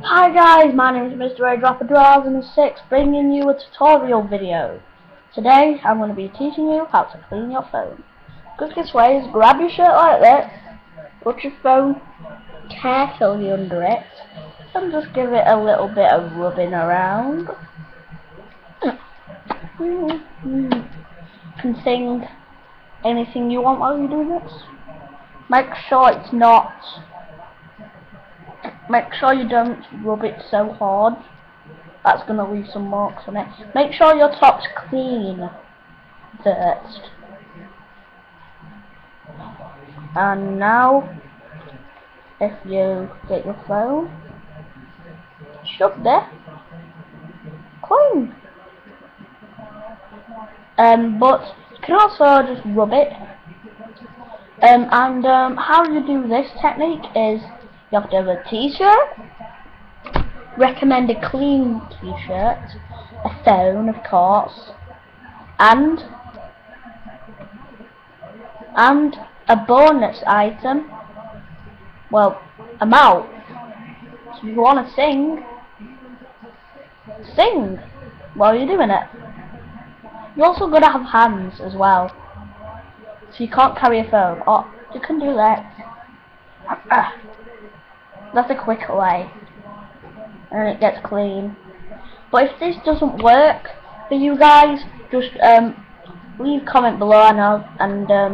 Hi guys, my name is Mr. Airdropper2006, bringing you a tutorial video. Today I'm going to be teaching you how to clean your phone. Quickest way is grab your shirt like this, put your phone carefully under it, and just give it a little bit of rubbing around. You can sing anything you want while you're doing this. Make sure you don't rub it so hard. That's going to leave some marks on it. Make sure your top's clean first. And now, if you get your phone shoved there, clean. But you can also just rub it. How you do this technique is you have to have a t-shirt. Recommend a clean t-shirt, a phone of course, and a bonus item, well, a mouth. So if you want to sing while you're doing it. You're also going to have hands as well, so you can't carry a phone, or you can do that. That's a quick way. And it gets clean. But if this doesn't work for you guys, just leave a comment below and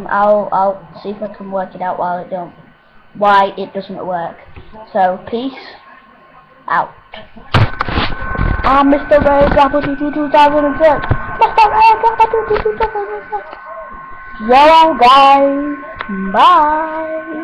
I'll see if I can work it out why it doesn't work. So peace out. I'm Mr. Airdropper2006. Mr. Airdropper2006. Yo guys, bye.